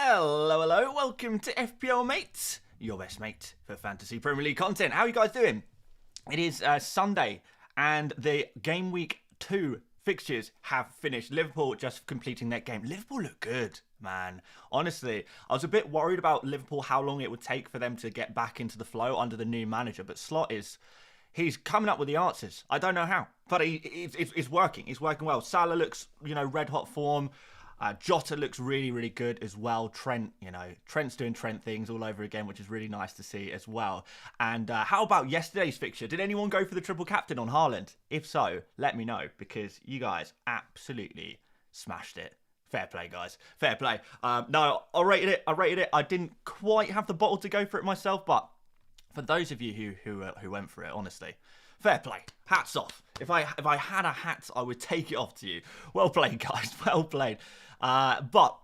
Hello, welcome to FPL Mate, your best mate for Fantasy Premier League content. How are you guys doing? It is Sunday, and the Game Week 2 fixtures have finished. Liverpool just completing that game. Liverpool look good, man. Honestly, I was a bit worried about Liverpool, how long it would take for them to get back into the flow under the new manager, but Slot he's coming up with the answers. I don't know how, but it's working. It's working well. Salah looks, red hot form. Jota looks really, really good as well. Trent's doing Trent things all over again, which is really nice to see as well. And how about yesterday's fixture? Did anyone go for the triple captain on Haaland? If so, let me know, because you guys absolutely smashed it. Fair play, guys. Fair play. No, I rated it. I didn't quite have the bottle to go for it myself, but for those of you who went for it, honestly, fair play. Hats off. If I had a hat, I would take it off to you. Well played, guys. Well played. But,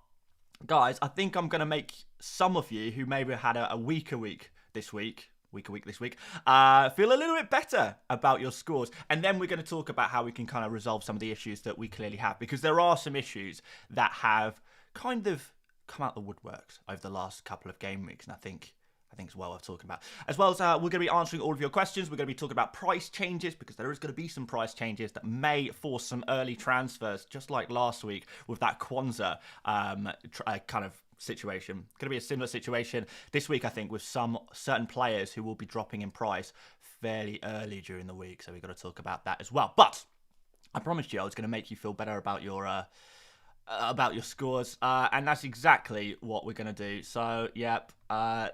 guys, I think I'm going to make some of you who maybe had a weaker week this week, feel a little bit better about your scores. And then we're going to talk about how we can kind of resolve some of the issues that we clearly have. Because there are some issues that have kind of come out the woodworks over the last couple of game weeks. And I think it's well worth talking about. As well as we're going to be answering all of your questions. We're going to be talking about price changes, because there is going to be some price changes that may force some early transfers, just like last week with that Kwanzaa kind of situation. Going to be a similar situation this week, I think, with some certain players who will be dropping in price fairly early during the week. So we've got to talk about that as well. But I promised you I was going to make you feel better about your scores, and that's exactly what we're going to do. So, yep, the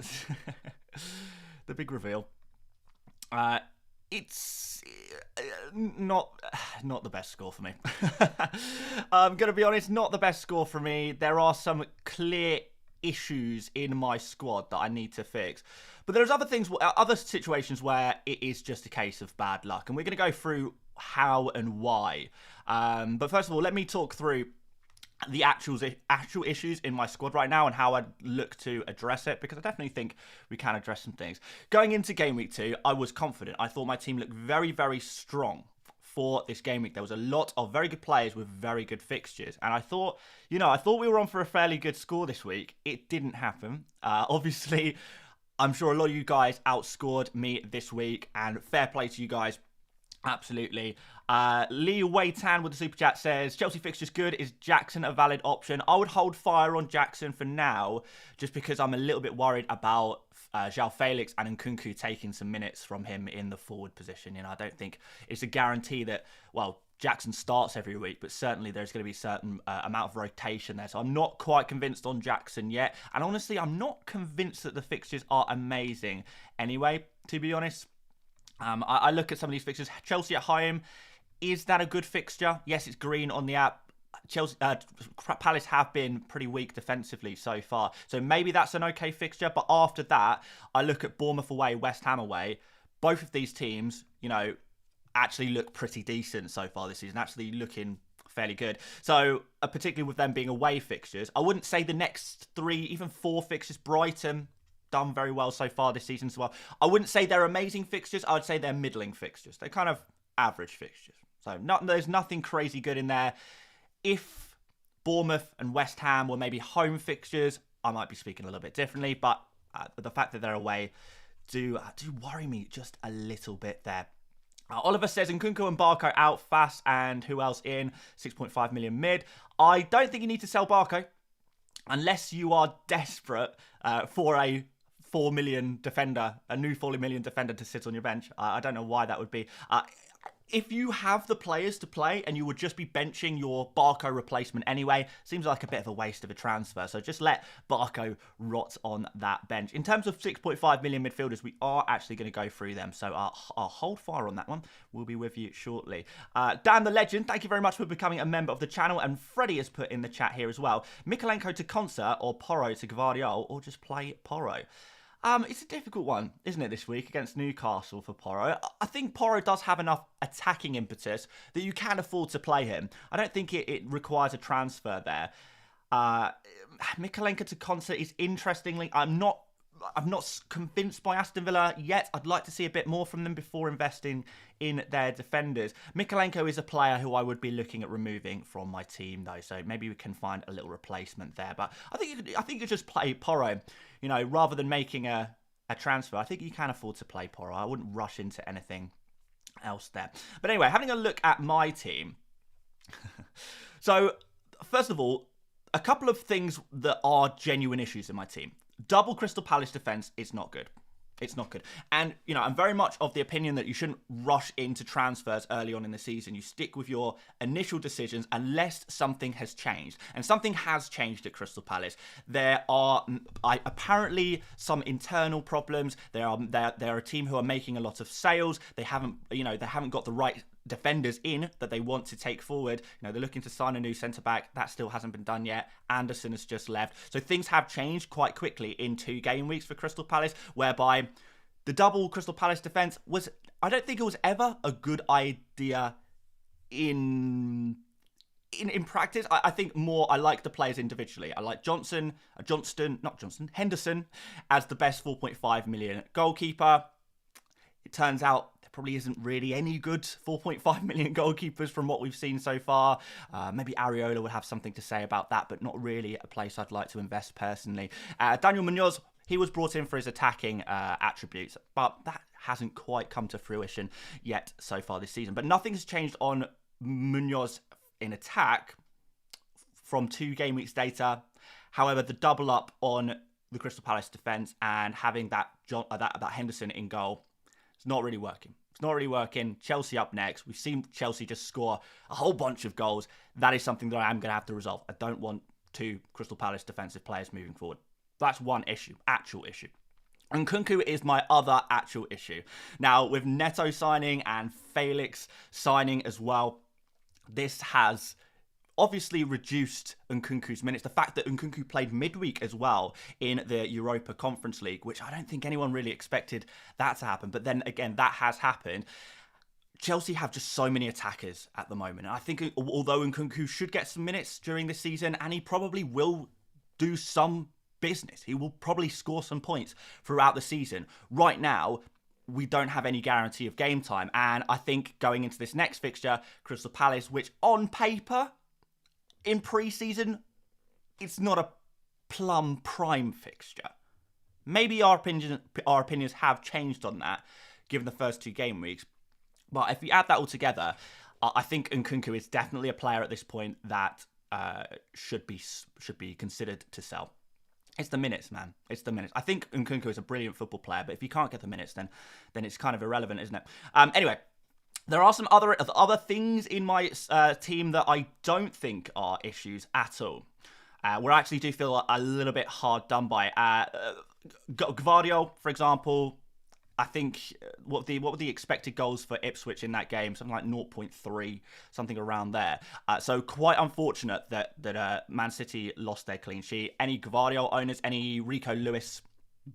big reveal. It's not the best score for me. I'm going to be honest, not the best score for me. There are some clear issues in my squad that I need to fix. But there's other situations where it is just a case of bad luck, and we're going to go through how and why. But first of all, let me talk through the actual issues in my squad right now and how I'd look to address it, because I definitely think we can address some things. Going into Game Week 2, I was confident. I thought my team looked very, very strong for this game week. There was a lot of very good players with very good fixtures, and I thought we were on for a fairly good score this week. It didn't happen. Obviously, I'm sure a lot of you guys outscored me this week, and fair play to you guys. Absolutely. Lee Waitan with the super chat says, Chelsea fixture's good. Is Jackson a valid option? I would hold fire on Jackson for now, just because I'm a little bit worried about João Felix and Nkunku taking some minutes from him in the forward position. I don't think it's a guarantee that, Jackson starts every week, but certainly there's going to be a certain amount of rotation there. So I'm not quite convinced on Jackson yet. And honestly, I'm not convinced that the fixtures are amazing anyway, to be honest. I look at some of these fixtures. Chelsea at home, is that a good fixture? Yes, it's green on the app. Palace have been pretty weak defensively so far, so maybe that's an okay fixture. But after that, I look at Bournemouth away, West Ham away. Both of these teams, actually look pretty decent so far this season, actually looking fairly good. So, particularly with them being away fixtures, I wouldn't say the next 3, even 4 fixtures. Brighton done very well so far this season as well. I wouldn't say they're amazing fixtures. I would say they're middling fixtures. They're kind of average fixtures. So there's nothing crazy good in there. If Bournemouth and West Ham were maybe home fixtures, I might be speaking a little bit differently. But the fact that they're away do worry me just a little bit there. Oliver says, Nkunku and Barco out fast, and who else in? 6.5 million mid. I don't think you need to sell Barco unless you are desperate for a 4 million defender, a new 4 million defender to sit on your bench. I don't know why that would be. If you have the players to play and you would just be benching your Barco replacement anyway, seems like a bit of a waste of a transfer. So just let Barco rot on that bench. In terms of 6.5 million midfielders, we are actually going to go through them. So I'll hold fire on that one. We'll be with you shortly. Dan the Legend, thank you very much for becoming a member of the channel. And Freddie has put in the chat here as well. Mikalenko to Concert or Porro to Gvardiol, or just play Porro. It's a difficult one, isn't it, this week against Newcastle for Porro? I think Porro does have enough attacking impetus that you can afford to play him. I don't think it requires a transfer there. Mikalenko to Concert is interestingly, I'm not I'm not convinced by Aston Villa yet. I'd like to see a bit more from them before investing in their defenders. Mykolenko is a player who I would be looking at removing from my team, though, so maybe we can find a little replacement there. But I think you could just play Porro, rather than making a transfer. I think you can afford to play Porro. I wouldn't rush into anything else there. But anyway, having a look at my team. So, first of all, a couple of things that are genuine issues in my team. Double Crystal Palace defense is not good. It's not good. And, I'm very much of the opinion that you shouldn't rush into transfers early on in the season. You stick with your initial decisions unless something has changed. And something has changed at Crystal Palace. There are apparently some internal problems. They're a team who are making a lot of sales. They haven't got the right defenders in that they want to take forward. They're looking to sign a new centre-back. That still hasn't been done yet. Anderson has just left. So things have changed quite quickly in 2 game weeks for Crystal Palace, whereby the double Crystal Palace defence I don't think it was ever a good idea in practice. I think more I like the players individually. I like Henderson as the best 4.5 million goalkeeper. It turns out probably isn't really any good 4.5 million goalkeepers from what we've seen so far. Maybe Areola would have something to say about that, but not really a place I'd like to invest personally. Daniel Munoz, he was brought in for his attacking attributes, but that hasn't quite come to fruition yet so far this season. But nothing's changed on Munoz in attack from 2 game weeks data. However, the double up on the Crystal Palace defence and having that Henderson in goal, it's not really working. It's not really working. Chelsea up next. We've seen Chelsea just score a whole bunch of goals. That is something that I am going to have to resolve. I don't want 2 Crystal Palace defensive players moving forward. That's one issue, actual issue. And Nkunku is my other actual issue. Now, with Neto signing and Felix signing as well, this has obviously reduced Nkunku's minutes. The fact that Nkunku played midweek as well in the Europa Conference League, which I don't think anyone really expected that to happen. But then again, that has happened. Chelsea have just so many attackers at the moment. And I think although Nkunku should get some minutes during this season, and he probably will do some business, he will probably score some points throughout the season. Right now, we don't have any guarantee of game time. And I think going into this next fixture, Crystal Palace, which on paper, in pre-season, it's not a plum prime fixture. Maybe our opinions have changed on that, given the first 2 game weeks. But if you add that all together, I think Nkunku is definitely a player at this point that should be considered to sell. It's the minutes, man. It's the minutes. I think Nkunku is a brilliant football player, but if you can't get the minutes, then it's kind of irrelevant, isn't it? Anyway. There are some other things in my team that I don't think are issues at all. Where I actually do feel a little bit hard done by. Gvardiol, for example, I think what were the expected goals for Ipswich in that game? Something like 0.3, something around there. So quite unfortunate that Man City lost their clean sheet. Any Gvardiol owners, any Rico Lewis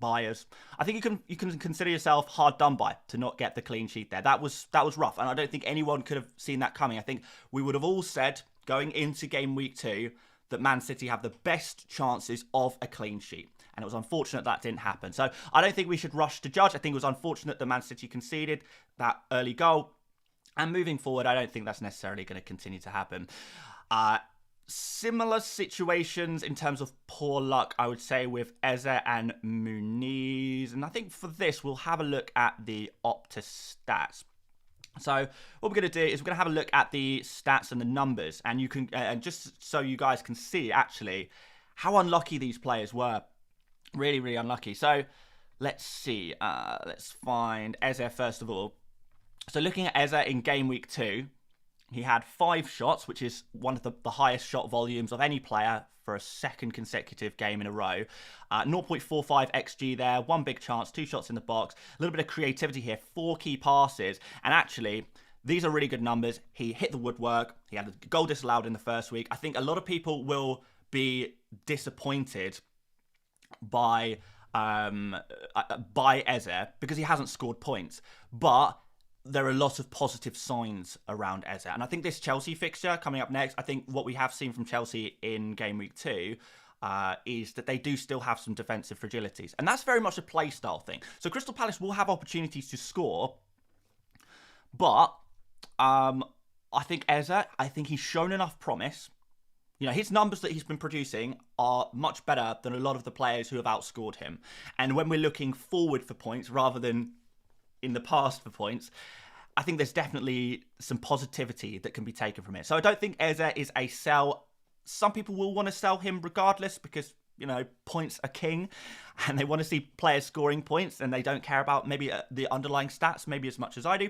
buyers, I think you can consider yourself hard done by to not get the clean sheet there. That was rough, and I don't think anyone could have seen that coming. I think we would have all said going into game week 2 that Man City have the best chances of a clean sheet, and it was unfortunate that didn't happen. So I don't think we should rush to judge. I think it was unfortunate that Man City conceded that early goal, and moving forward, I don't think that's necessarily going to continue to happen. Similar situations in terms of poor luck, I would say, with Eze and Muniz. And I think for this, we'll have a look at the Opta stats. So what we're going to do is we're going to have a look at the stats and the numbers. And you can, and just so you guys can see, actually, how unlucky these players were. Really, really unlucky. So let's see. Let's find Eze first of all. So looking at Eze in game week 2, he had 5 shots, which is one of the highest shot volumes of any player for a second consecutive game in a row. 0.45 XG there, 1 big chance, 2 shots in the box. A little bit of creativity here, 4 key passes. And actually, these are really good numbers. He hit the woodwork. He had a goal disallowed in the first week. I think a lot of people will be disappointed by Eze because he hasn't scored points. But there are a lot of positive signs around Eze. And I think this Chelsea fixture coming up next, I think what we have seen from Chelsea in game week 2, is that they do still have some defensive fragilities. And that's very much a play style thing. So Crystal Palace will have opportunities to score, but I think Eze, I think he's shown enough promise. His numbers that he's been producing are much better than a lot of the players who have outscored him. And when we're looking forward for points rather than in the past for points, I think there's definitely some positivity that can be taken from it. So I don't think Eze is a sell. Some people will want to sell him regardless because, points are king and they want to see players scoring points and they don't care about maybe the underlying stats maybe as much as I do.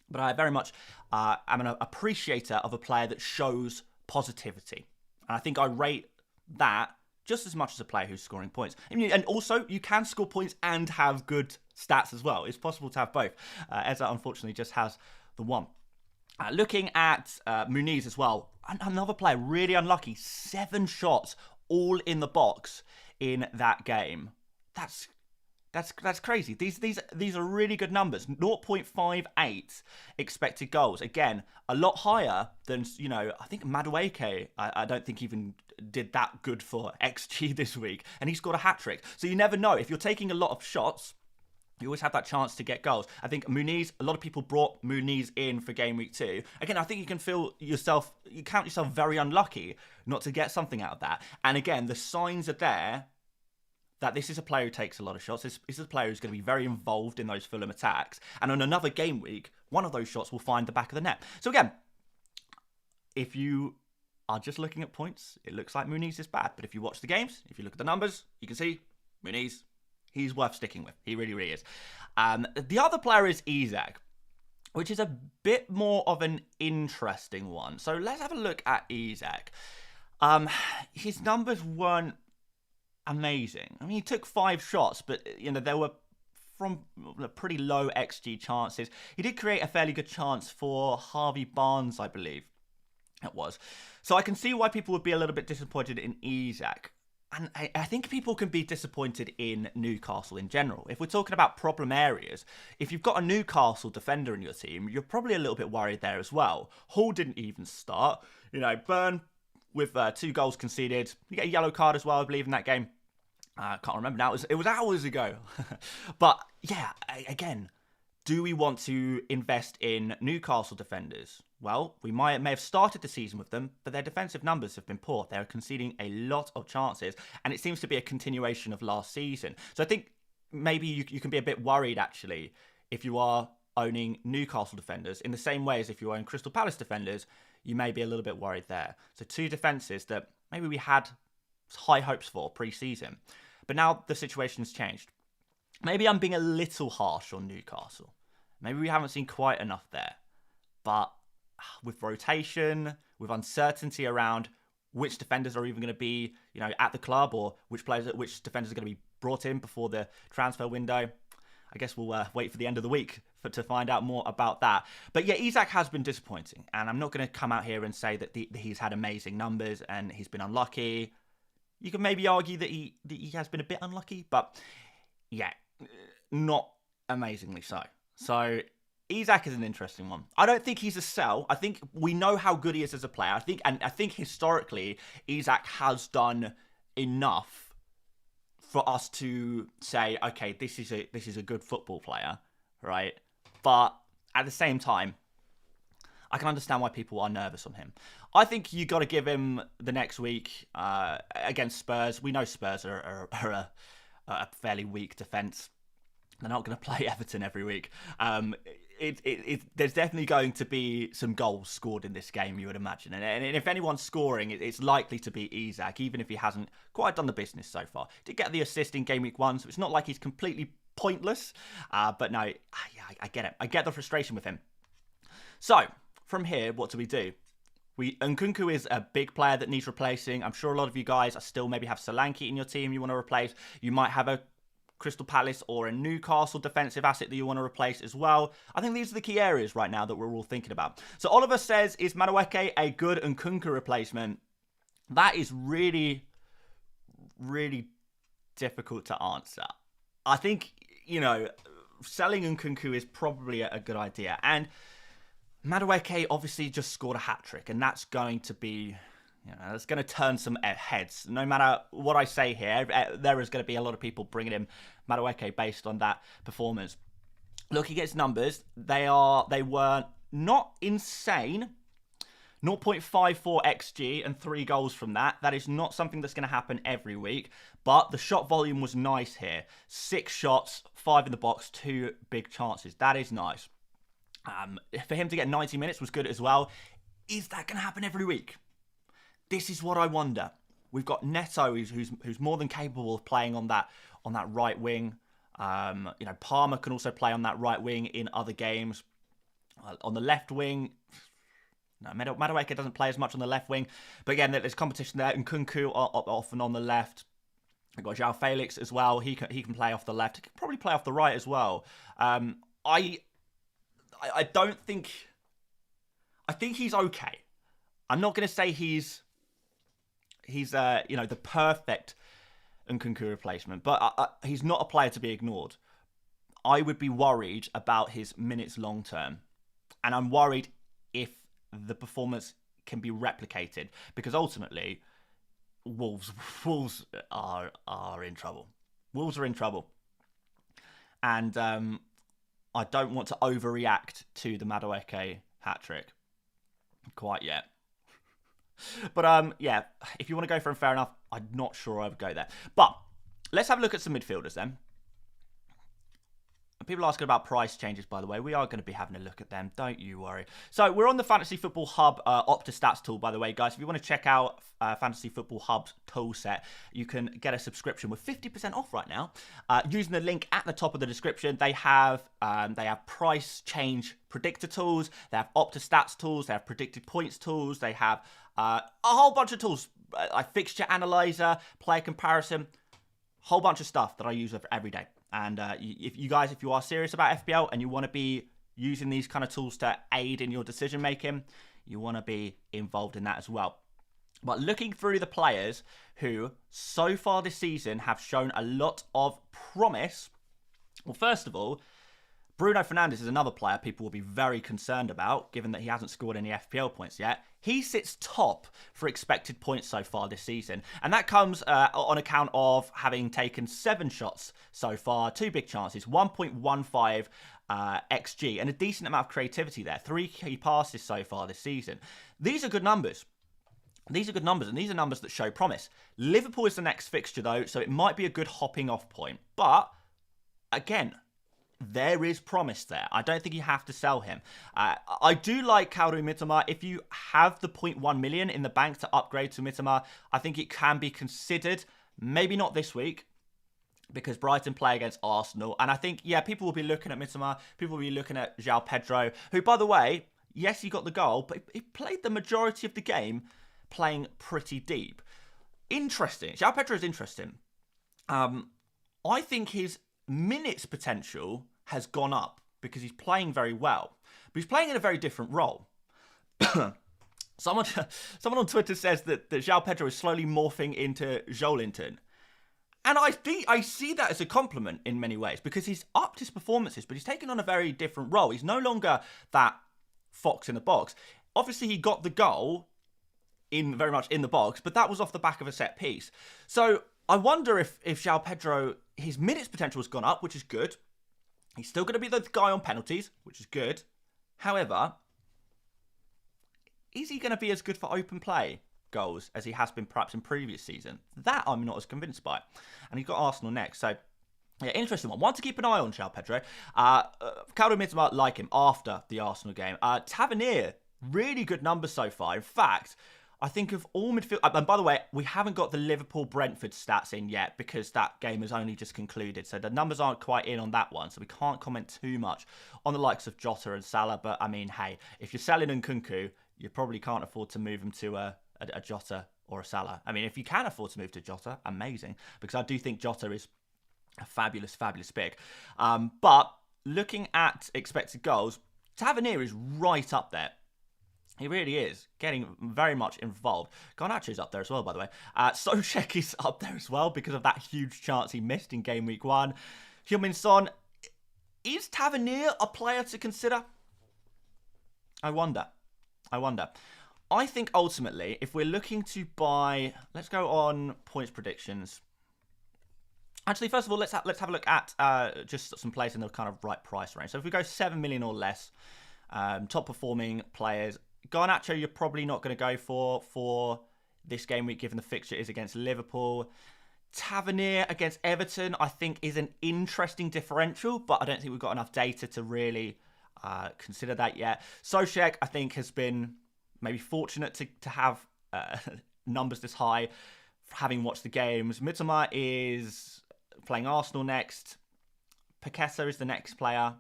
But I very much am an appreciator of a player that shows positivity. And I think I rate that just as much as a player who's scoring points. And also, you can score points and have good stats as well. It's possible to have both. Eze, unfortunately, just has the one. Looking at Muniz as well, another player really unlucky. 7 shots, all in the box in that game. That's crazy. These are really good numbers. 0.58 expected goals. Again, a lot higher than, I think Madueke, I don't think even did that good for XG this week. And he scored a hat-trick. So you never know. If you're taking a lot of shots, you always have that chance to get goals. I think Muniz, a lot of people brought Muniz in for game week 2. Again, I think you can you count yourself very unlucky not to get something out of that. And again, the signs are there that this is a player who takes a lot of shots. This is a player who's going to be very involved in those Fulham attacks. And on another game week, one of those shots will find the back of the net. So again, if you are just looking at points, it looks like Muniz is bad. But if you watch the games, if you look at the numbers, you can see Muniz, he's worth sticking with. He really, really is. The other player is Isak, which is a bit more of an interesting one. So let's have a look at Isak. His numbers weren't amazing. I mean, he took 5 shots, but they were from pretty low XG chances. He did create a fairly good chance for Harvey Barnes, I believe it was. So I can see why people would be a little bit disappointed in Isak. And I think people can be disappointed in Newcastle in general. If we're talking about problem areas, if you've got a Newcastle defender in your team, you're probably a little bit worried there as well. Hall didn't even start. Burn with 2 goals conceded. You get a yellow card as well, I believe, in that game. I can't remember now. It was hours ago. But yeah, again, do we want to invest in Newcastle defenders? Well, we may have started the season with them, but their defensive numbers have been poor. They're conceding a lot of chances, and it seems to be a continuation of last season. So I think maybe you can be a bit worried, actually, if you are owning Newcastle defenders. In the same way as if you own Crystal Palace defenders, you may be a little bit worried there. So 2 defences that maybe we had high hopes for pre-season. But now the situation's changed. Maybe I'm being a little harsh on Newcastle. Maybe we haven't seen quite enough there. But with rotation, with uncertainty around which defenders are even going to be, at the club, or which defenders are going to be brought in before the transfer window, I guess we'll wait for the end of the week to find out more about that. But yeah, Isak has been disappointing. And I'm not going to come out here and say that he's had amazing numbers and he's been unlucky. You can maybe argue that he has been a bit unlucky, but yeah, not amazingly so. So Isak is an interesting one. I don't think he's a sell. I think we know how good he is as a player. I think historically Isak has done enough for us to say, okay, this is a good football player, right? But at the same time, I can understand why people are nervous on him. I think you got to give him the next week against Spurs. We know Spurs are a fairly weak defence. They're not going to play Everton every week. There's definitely going to be some goals scored in this game, you would imagine. And if anyone's scoring, it's likely to be Isak, even if he hasn't quite done the business so far. Did get the assist in game week 1, so it's not like he's completely pointless. But no, I get it. I get the frustration with him. So, from here, what do? Nkunku is a big player that needs replacing. I'm sure a lot of you guys still maybe have Solanke in your team you want to replace. You might have a Crystal Palace or a Newcastle defensive asset that you want to replace as well. I think these are the key areas right now that we're all thinking about. So Oliver says, is Madueke a good Nkunku replacement? That is really, really difficult to answer. I think, selling Nkunku is probably a good idea. And Madueke obviously just scored a hat-trick, and that's going to be You know, it's going to turn some heads. No matter what I say here, there is going to be a lot of people bringing in Madueke based on that performance. Looking at his numbers, they were not insane. 0.54 XG and 3 goals from that. That is not something that's going to happen every week. But the shot volume was nice here. 6 shots, 5 in the box, 2 big chances. That is nice. For him to get 90 minutes was good as well. Is that going to happen every week? This is what I wonder. We've got Neto, who's more than capable of playing on that right wing. You know, Palmer can also play on that right wing in other games. On the left wing, no, Madueke doesn't play as much on the left wing. But again, there's competition there. Nkunku often on the left. We've got João Felix as well. He can play off the left. He can probably play off the right as well. I don't think... I think he's okay. I'm not going to say he's you know, the perfect Nkunku replacement, but he's not a player to be ignored. I would be worried about his minutes long term, and I'm worried if the performance can be replicated, because ultimately Wolves are in trouble. Wolves are in trouble, and I don't want to overreact to the Madueke hat trick quite yet. But yeah, if you want to go for him, fair enough. I'm not sure I would go there. But let's have a look at some midfielders then. People asking about price changes, by the way. We are going to be having a look at them. Don't you worry. So we're on the Fantasy Football Hub Opta Stats tool, by the way, guys. If you want to check out Fantasy Football Hub's tool set, you can get a subscription with 50% off right now. Using the link at the top of the description, they have price change predictor tools. They have Opta Stats tools. They have predicted points tools. They have a whole bunch of tools, like fixture analyzer, player comparison, whole bunch of stuff that I use every day. And if you are serious about FPL and you want to be using these kind of tools to aid in your decision making, you want to be involved in that as well. But looking through the players who so far this season have shown a lot of promise, well, first of all, Bruno Fernandes is another player people will be very concerned about, given that he hasn't scored any FPL points yet. He sits top for expected points so far this season. And that comes on account of having taken 7 shots so far, 2 big chances, 1.15 XG, and a decent amount of creativity there. 3 key passes so far this season. These are good numbers. These are good numbers, and these are numbers that show promise. Liverpool is the next fixture, though, so it might be a good hopping off point. But, again, there is promise there. I don't think you have to sell him. I do like Kaoru Mitoma. If you have the 0.1 million in the bank to upgrade to Mitoma, I think it can be considered. Maybe not this week, because Brighton play against Arsenal. And I think, yeah, people will be looking at Mitoma. People will be looking at João Pedro, who, by the way, yes, he got the goal, but he played the majority of the game playing pretty deep. Interesting. João Pedro is interesting. I think his minutes potential has gone up because he's playing very well, but he's playing in a very different role. Someone on Twitter says that João Pedro is slowly morphing into Joelinton. And I see that as a compliment in many ways, because he's upped his performances, but he's taken on a very different role. He's no longer that fox in the box. Obviously, he got the goal very much in the box, but that was off the back of a set piece. So I wonder if João Pedro, his minutes potential has gone up, which is good. He's still going to be the guy on penalties, which is good. However, is he going to be as good for open play goals as he has been perhaps in previous season? That I'm not as convinced by. And he's got Arsenal next, so yeah, interesting one. One to keep an eye on, João Pedro. Kaoru Mitoma, like him after the Arsenal game. Tavernier, really good numbers so far. In fact, I think of all midfield... And by the way, we haven't got the Liverpool-Brentford stats in yet because that game has only just concluded. So the numbers aren't quite in on that one. So we can't comment too much on the likes of Jota and Salah. But, I mean, hey, if you're selling Nkunku, you probably can't afford to move him to a Jota or a Salah. I mean, if you can afford to move to Jota, amazing. Because I do think Jota is a fabulous, fabulous pick. But looking at expected goals, Tavernier is right up there. He really is, getting very much involved. Garnacho's up there as well, by the way. Souček is up there as well because of that huge chance he missed in game week 1. Heung-min Son, is Tavernier a player to consider? I wonder. I think ultimately, if we're looking to buy, let's go on points predictions. Actually, first of all, let's have a look at just some players in the kind of right price range. So if we go 7 million or less, top performing players, Garnacho you're probably not going to go for this game week, given the fixture is against Liverpool. Tavernier against Everton, I think, is an interesting differential, but I don't think we've got enough data to really consider that yet. Soucek, I think, has been maybe fortunate to have numbers this high, having watched the games. Mitoma is playing Arsenal next. Paqueta is the next player.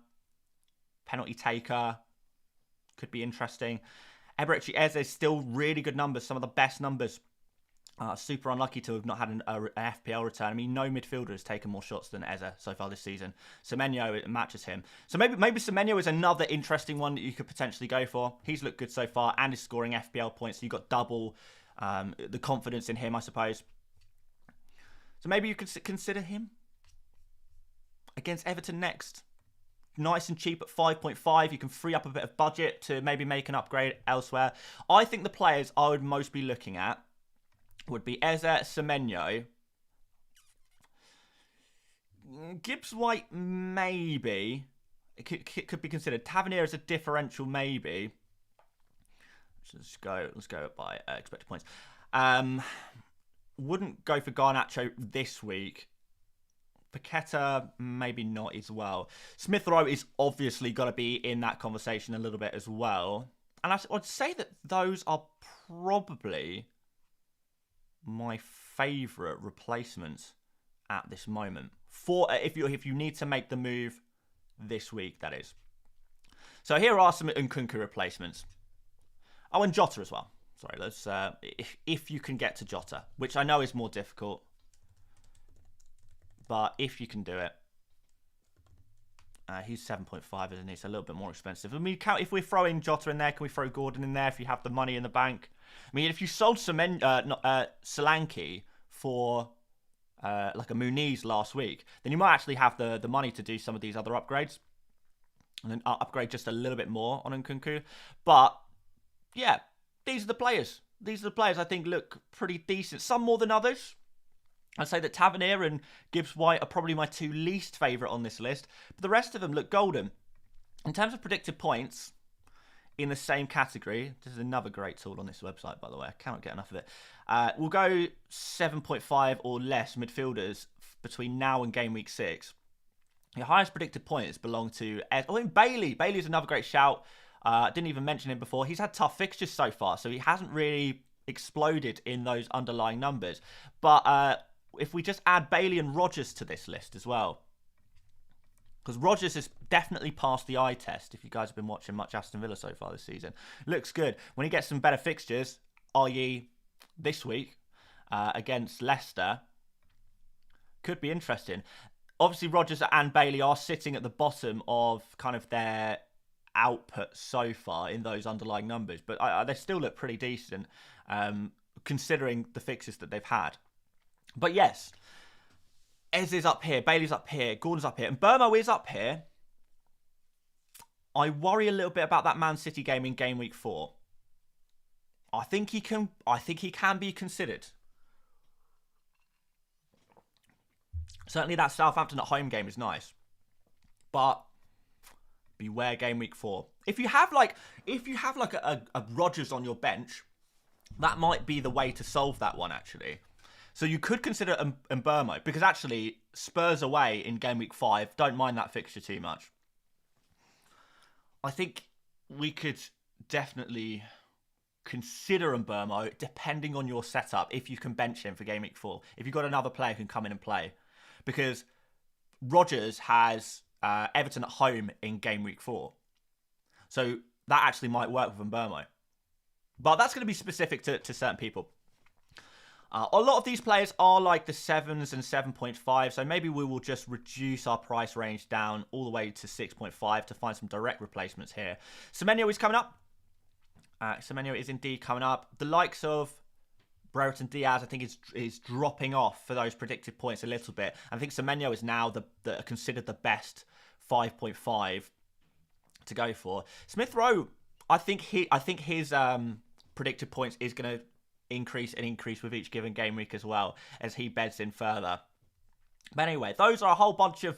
Penalty taker. Could be interesting. Eberechi Eze is still really good numbers, some of the best numbers. Super unlucky to have not had an FPL return. I mean, no midfielder has taken more shots than Eze so far this season. Semenyo matches him. So maybe Semenyo is another interesting one that you could potentially go for. He's looked good so far and is scoring FPL points. So you've got double the confidence in him, I suppose. So maybe you could consider him against Everton next. Nice and cheap at 5.5. You can free up a bit of budget to maybe make an upgrade elsewhere. I think the players I would most be looking at would be Eze, Semenyo. Gibbs White, maybe. It could be considered. Tavernier as a differential, maybe. Let's go by expected points. Wouldn't go for Garnacho this week. Paqueta, maybe not as well. Smith Rowe is obviously got to be in that conversation a little bit as well. And I'd say that those are probably my favourite replacements at this moment. For if you need to make the move this week, that is. So here are some Nkunku replacements. Oh, and Jota as well. Sorry, let's if you can get to Jota, which I know is more difficult. But if you can do it, he's 7.5, isn't he? So a little bit more expensive. I mean, if we're throwing Jota in there, can we throw Gordon in there if you have the money in the bank? I mean, if you sold Solanke for like a Muniz last week, then you might actually have the money to do some of these other upgrades. And then upgrade just a little bit more on Nkunku. But, yeah, these are the players. These are the players I think look pretty decent. Some more than others. I'd say that Tavernier and Gibbs White are probably my two least favourite on this list. But the rest of them look golden. In terms of predicted points, in the same category, this is another great tool on this website, by the way. I cannot get enough of it. We'll go 7.5 or less midfielders between now and game week 6. Your highest predicted points belong to... Bailey. Bailey's another great shout. Didn't even mention him before. He's had tough fixtures so far, so he hasn't really exploded in those underlying numbers. But... if we just add Bailey and Rodgers to this list as well, because Rodgers has definitely passed the eye test. If you guys have been watching much Aston Villa so far this season, looks good. When he gets some better fixtures, i.e. this week against Leicester, could be interesting. Obviously, Rodgers and Bailey are sitting at the bottom of kind of their output so far in those underlying numbers, but they still look pretty decent considering the fixtures that they've had. But yes, Ez is up here, Bailey's up here, Gordon's up here, and Burmo is up here. I worry a little bit about that Man City game in game week 4. I think he can be considered. Certainly that Southampton at home game is nice. But beware game week 4. If you have like a Rodgers on your bench, that might be the way to solve that one actually. So you could consider Mbeumo, because actually Spurs away in game week 5, don't mind that fixture too much. I think we could definitely consider Mbeumo depending on your setup, if you can bench him for game week 4. If you've got another player who can come in and play. Because Rodgers has Everton at home in game week 4. So that actually might work with Mbeumo. But that's going to be specific to certain people. A lot of these players are like the 7s and 7.5, so maybe we will just reduce our price range down all the way to 6.5 to find some direct replacements here. Semenyo is coming up. Semenyo is indeed coming up. The likes of Brereton Diaz, I think, is dropping off for those predicted points a little bit. I think Semenyo is now considered the best 5.5 to go for. Smith Rowe, I think his predicted points is going to increase and increase with each given game week as well as he beds in further. But anyway, those are a whole bunch of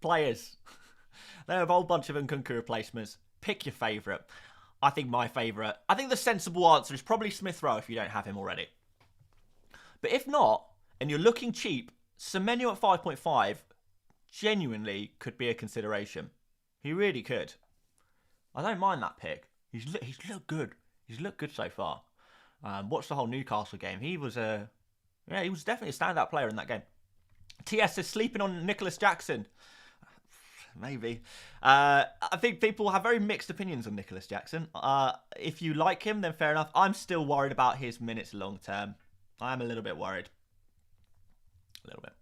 players. They're a whole bunch of Nkunku replacements. Pick your favourite. I think the sensible answer is probably Smith Rowe if you don't have him already. But if not, and you're looking cheap, Semenyo at 5.5 genuinely could be a consideration. He really could. I don't mind that pick. He's looked good. He's looked good so far. Watched the whole Newcastle game. He was definitely a standout player in that game. TS is sleeping on Nicholas Jackson. Maybe. I think people have very mixed opinions on Nicholas Jackson. If you like him, then fair enough. I'm still worried about his minutes long term. I'm a little bit worried. A little bit.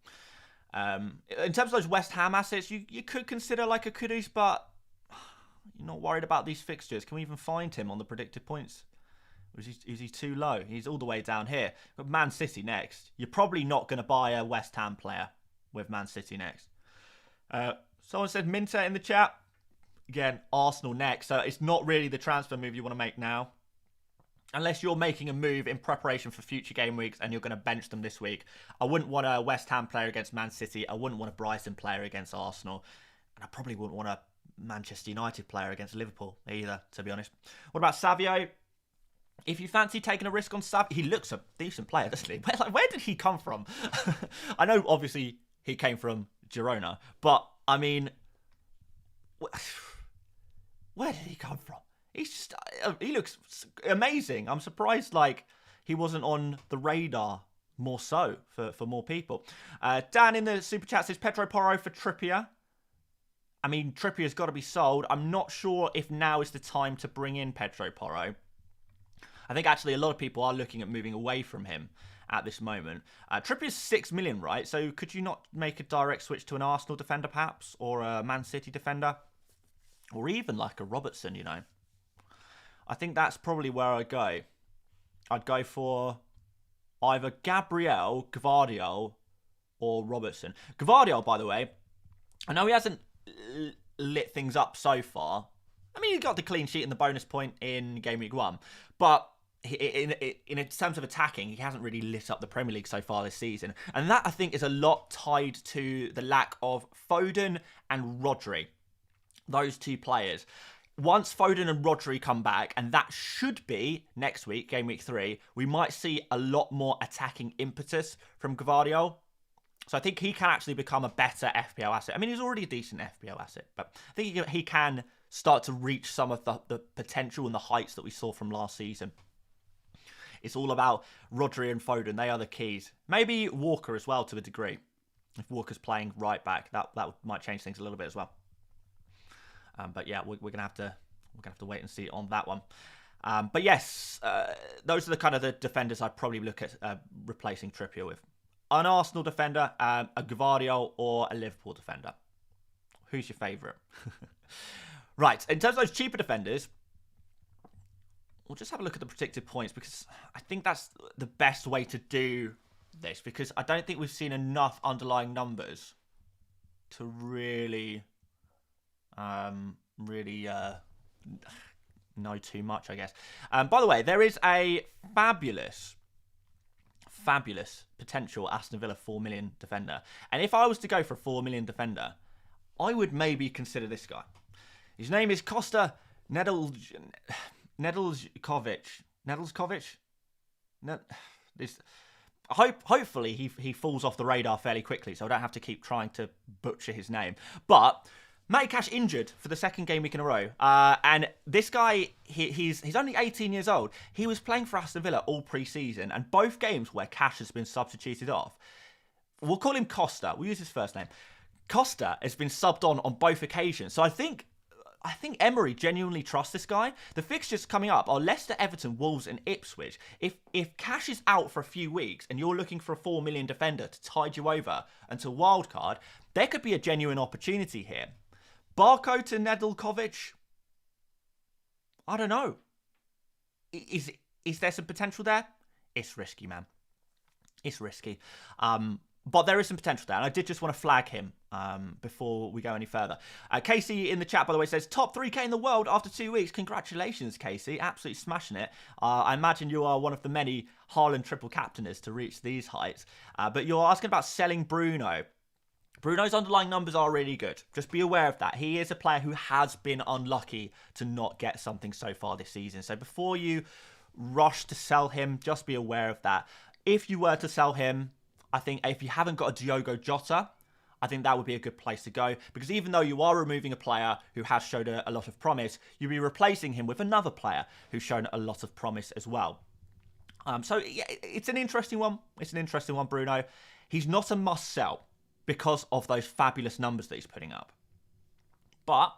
In terms of those West Ham assets, you could consider like a Kudus, but you're not worried about these fixtures. Can we even find him on the predicted points? Or is he too low? He's all the way down here. But Man City next. You're probably not going to buy a West Ham player with Man City next. Someone said Minter in the chat. Again, Arsenal next. So it's not really the transfer move you want to make now. Unless you're making a move in preparation for future game weeks and you're going to bench them this week. I wouldn't want a West Ham player against Man City. I wouldn't want a Brighton player against Arsenal. And I probably wouldn't want a Manchester United player against Liverpool either, to be honest. What about Savio? If you fancy taking a risk on Savio, he looks a decent player, doesn't he? Where did he come from? I know, obviously, he came from Girona. But, I mean, where did he come from? He looks amazing. I'm surprised, he wasn't on the radar more so for more people. Dan in the Super Chat says Pedro Porro for Trippier. I mean, Trippier's got to be sold. I'm not sure if now is the time to bring in Pedro Porro. I think actually a lot of people are looking at moving away from him at this moment. Trippier's 6 million, right? So could you not make a direct switch to an Arsenal defender perhaps? Or a Man City defender? Or even like a Robertson, you know? I think that's probably where I'd go. I'd go for either Gabriel, Gvardiol, or Robertson. Gvardiol, by the way, I know he hasn't lit things up so far. I mean, he got the clean sheet and the bonus point in Game Week 1. But in terms of attacking, he hasn't really lit up the Premier League so far this season. And that, I think, is a lot tied to the lack of Foden and Rodri. Those two players. Once Foden and Rodri come back, and that should be next week, Game Week 3, we might see a lot more attacking impetus from Gvardiol. So I think he can actually become a better FPL asset. I mean, he's already a decent FPL asset, but I think he can start to reach some of the potential and the heights that we saw from last season. It's all about Rodri and Foden. They are the keys. Maybe Walker as well to a degree. If Walker's playing right back, that might change things a little bit as well. But yeah, we're gonna have to wait and see on that one. But yes, those are the kind of the defenders I'd probably look at replacing Trippier with. An Arsenal defender, a Gvardiol, or a Liverpool defender. Who's your favourite? Right, in terms of those cheaper defenders, we'll just have a look at the predicted points because I think that's the best way to do this because I don't think we've seen enough underlying numbers to really know too much, I guess. By the way, there is a fabulous potential Aston Villa 4 million defender. And if I was to go for a 4 million defender, I would maybe consider this guy. His name is Costa Nedeljkovic. Hopefully he falls off the radar fairly quickly, so I don't have to keep trying to butcher his name. But Matty Cash injured for the second game week in a row. And this guy, he's only 18 years old. He was playing for Aston Villa all pre-season. And both games where Cash has been substituted off, we'll call him Costa. We'll use his first name. Costa has been subbed on both occasions. So I think Emery genuinely trusts this guy. The fixtures coming up are Leicester, Everton, Wolves and Ipswich. If Cash is out for a few weeks and you're looking for a 4 million defender to tide you over until wildcard, there could be a genuine opportunity here. Barco to Nedeljkovic? I don't know. Is there some potential there? It's risky, man. It's risky. But there is some potential there. And I did just want to flag him before we go any further. Casey in the chat, by the way, says, top 3K in the world after 2 weeks. Congratulations, Casey. Absolutely smashing it. I imagine you are one of the many Haaland triple captainers to reach these heights. But you're asking about selling Bruno. Bruno's underlying numbers are really good. Just be aware of that. He is a player who has been unlucky to not get something so far this season. So before you rush to sell him, just be aware of that. If you were to sell him, I think if you haven't got a Diogo Jota, I think that would be a good place to go, because even though you are removing a player who has showed a lot of promise, you'll be replacing him with another player who's shown a lot of promise as well. So yeah, it's an interesting one. It's an interesting one, Bruno. He's not a must-sell because of those fabulous numbers that he's putting up. But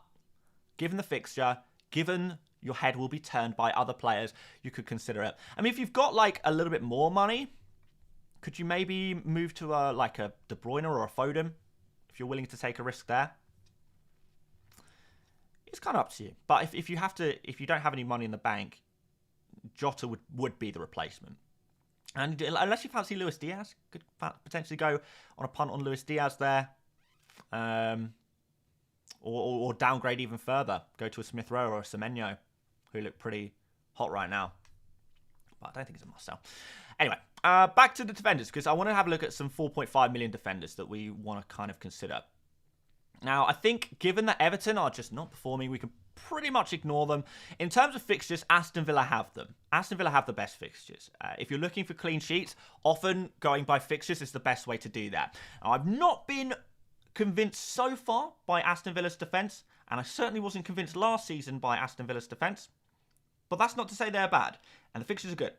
given the fixture, given your head will be turned by other players, you could consider it. I mean, if you've got like a little bit more money, could you maybe move to like a De Bruyne or a Foden? If you're willing to take a risk there, it's kind of up to you. But if you don't have any money in the bank, Jota would be the replacement. And unless you fancy Luis Diaz, could potentially go on a punt on Luis Diaz there, or downgrade even further, go to a Smith Rowe or a Semenyo, who look pretty hot right now. But I don't think it's a must sell. Anyway, back to the defenders, because I want to have a look at some 4.5 million defenders that we want to kind of consider. Now, I think given that Everton are just not performing, we can pretty much ignore them. In terms of fixtures, Aston Villa have them. Aston Villa have the best fixtures. If you're looking for clean sheets, often going by fixtures is the best way to do that. Now, I've not been convinced so far by Aston Villa's defence, and I certainly wasn't convinced last season by Aston Villa's defence. But that's not to say they're bad, and the fixtures are good.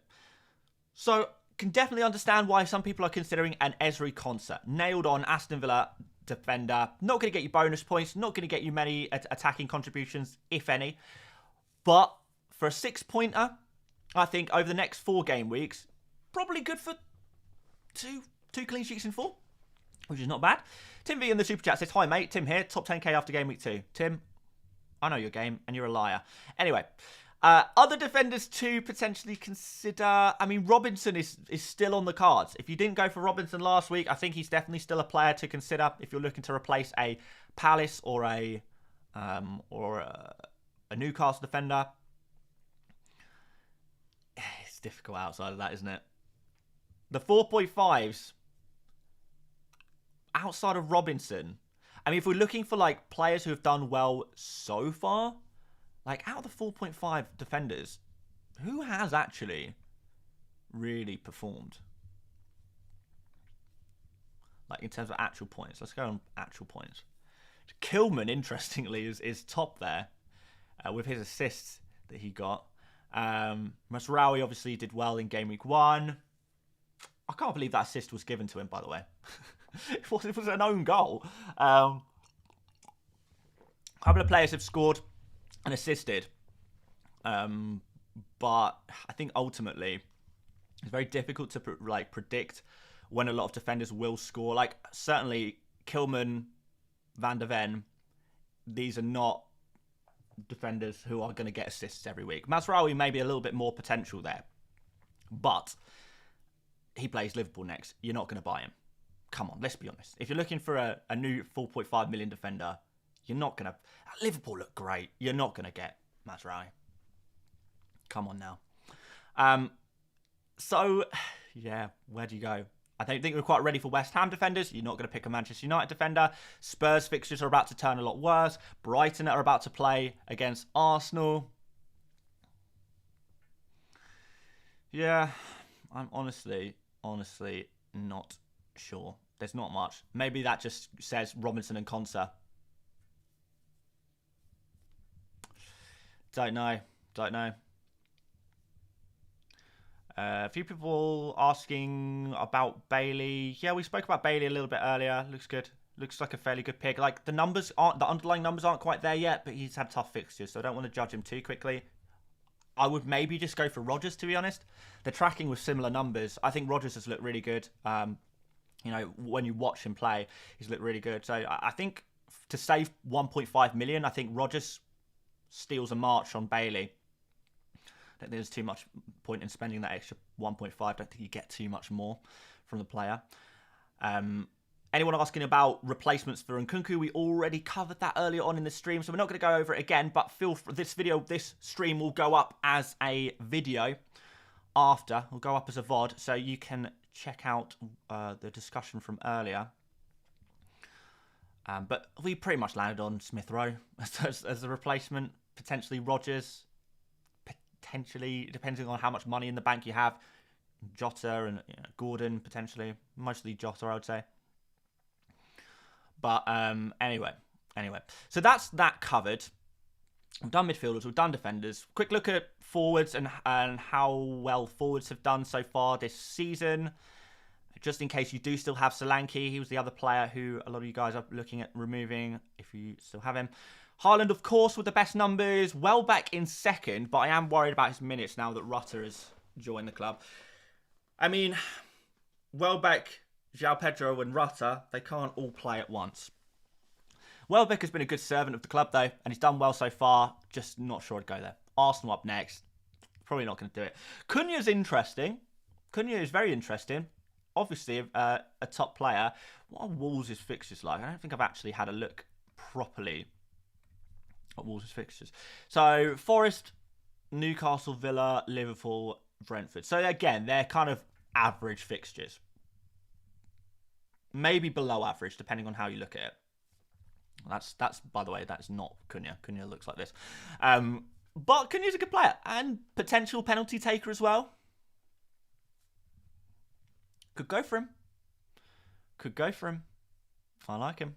So, can definitely understand why some people are considering an Ezri Konsa. Nailed on Aston Villa defender. Not going to get you bonus points. Not going to get you many attacking contributions, if any. But for a 6-pointer, I think over the next 4 game weeks, probably good for two clean sheets in 4, which is not bad. Tim V in the super chat says, hi mate, Tim here, top 10k after game week 2. Tim, I know your game and you're a liar. Anyway, other defenders to potentially consider. I mean, Robinson is still on the cards. If you didn't go for Robinson last week, I think he's definitely still a player to consider if you're looking to replace a Palace or a Newcastle defender. It's difficult outside of that, isn't it? The 4.5s outside of Robinson. I mean, if we're looking for like players who have done well so far, like, out of the 4.5 defenders, who has actually really performed? Like, in terms of actual points. Let's go on actual points. Kilman, interestingly, is top there with his assists that he got. Masraoui obviously did well in game week 1. I can't believe that assist was given to him, by the way. It was an own goal. A couple of players have scored and assisted, but I think ultimately it's very difficult to predict when a lot of defenders will score. Like, certainly Kilman, Van der Ven, these are not defenders who are going to get assists every week. Masraoui may be a little bit more potential there, but he plays Liverpool next. You're not going to buy him. Come on, let's be honest. If you're looking for a new 4.5 million defender, you're not going to... Liverpool look great. You're not going to get Masraoui. Come on now. So, yeah, where do you go? I don't think we're quite ready for West Ham defenders. You're not going to pick a Manchester United defender. Spurs fixtures are about to turn a lot worse. Brighton are about to play against Arsenal. Yeah, I'm honestly not sure. There's not much. Maybe that just says Robinson and Konsa. Don't know. A few people asking about Bailey. Yeah, we spoke about Bailey a little bit earlier. Looks good. Looks like a fairly good pick. Like, the underlying numbers aren't quite there yet, but he's had tough fixtures, so I don't want to judge him too quickly. I would maybe just go for Rodgers, to be honest. They're tracking with similar numbers. I think Rodgers has looked really good. When you watch him play, he's looked really good. So I think to save 1.5 million, I think Rodgers steals a march on Bailey. I don't think there's too much point in spending that extra 1.5. I don't think you get too much more from the player. Anyone asking about replacements for Nkunku, we already covered that earlier on in the stream, so we're not going to go over it again, but this stream will go up as a video after. It'll go up as a VOD, so you can check out the discussion from earlier. But we pretty much landed on Smith Rowe as a replacement, potentially Rodgers, potentially, depending on how much money in the bank you have, Jota and Gordon, potentially. Mostly Jota, I would say. But anyway. So that's that covered. We've done midfielders, we've done defenders. Quick look at forwards and how well forwards have done so far this season. Just in case you do still have Solanke, he was the other player who a lot of you guys are looking at removing, if you still have him. Haaland, of course, with the best numbers. Welbeck in second, but I am worried about his minutes now that Rutter has joined the club. I mean, Welbeck, João Pedro and Rutter, they can't all play at once. Welbeck has been a good servant of the club, though, and he's done well so far. Just not sure I'd go there. Arsenal up next. Probably not going to do it. Cunha's interesting. Cunha is very interesting. Obviously, a top player. What are Wolves' fixtures like? I don't think I've actually had a look properly at Wolves' fixtures. So, Forest, Newcastle, Villa, Liverpool, Brentford. So, again, they're kind of average fixtures. Maybe below average, depending on how you look at it. That's by the way, that's not Cunha. Cunha looks like this. But Cunha's a good player and potential penalty taker as well. Could go for him. I like him.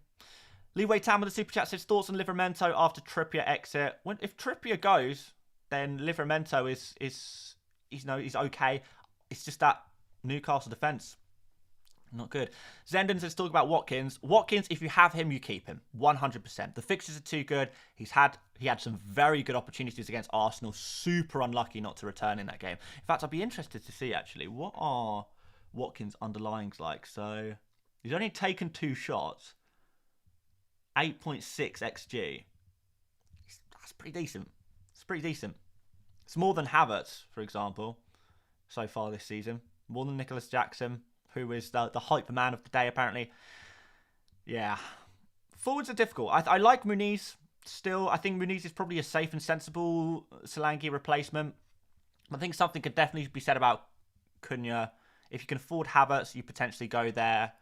Leeway Tam with the super chat says thoughts on Livramento after Trippier exit. If Trippier goes, then Livramento is he's okay. It's just that Newcastle defence. Not good. Zenden says talk about Watkins. Watkins, if you have him, you keep him. 100%. The fixtures are too good. He had some very good opportunities against Arsenal. Super unlucky not to return in that game. In fact, I'd be interested to see actually what are Watkins' underlyings like. So he's only taken 2 shots. 8.6 XG. That's pretty decent. It's more than Havertz, for example, so far this season. More than Nicholas Jackson, who is the hype man of the day, apparently. Yeah. Forwards are difficult. I like Muniz still. I think Muniz is probably a safe and sensible Solanke replacement. I think something could definitely be said about Cunha. If you can afford Havertz, you potentially go there.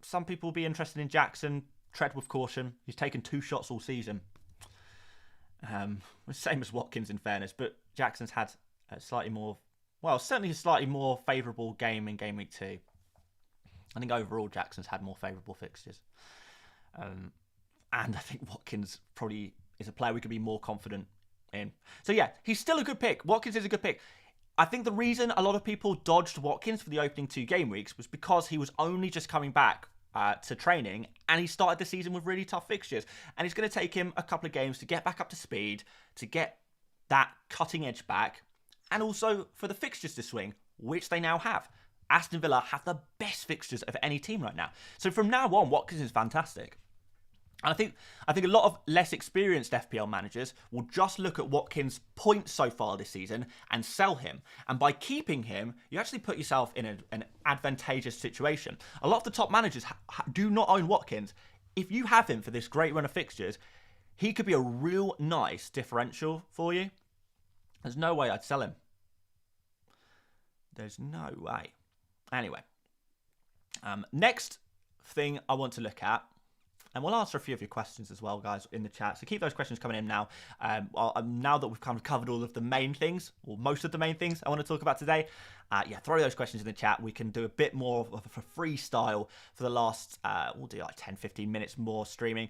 Some people will be interested in Jackson. Tread with caution. He's taken 2 shots all season. Same as Watkins, in fairness. But Jackson's had a slightly more... Well, certainly a slightly more favourable game in Game Week 2. I think overall Jackson's had more favourable fixtures. And I think Watkins probably is a player we could be more confident in. So yeah, he's still a good pick. Watkins is a good pick. I think the reason a lot of people dodged Watkins for the opening 2 game weeks was because he was only just coming back to training, and he started the season with really tough fixtures. And it's going to take him a couple of games to get back up to speed, to get that cutting edge back, and also for the fixtures to swing, which they now have. Aston Villa have the best fixtures of any team right now. So from now on, Watkins is fantastic. And I think a lot of less experienced FPL managers will just look at Watkins' points so far this season and sell him. And by keeping him, you actually put yourself in an advantageous situation. A lot of the top managers do not own Watkins. If you have him for this great run of fixtures, he could be a real nice differential for you. There's no way I'd sell him. There's no way. Anyway, next thing I want to look at, and we'll answer a few of your questions as well, guys, in the chat. So keep those questions coming in now. Now that we've kind of covered all of the main things, or most of the main things I want to talk about today, throw those questions in the chat. We can do a bit more of a freestyle for the last, we'll do like 10, 15 minutes more streaming.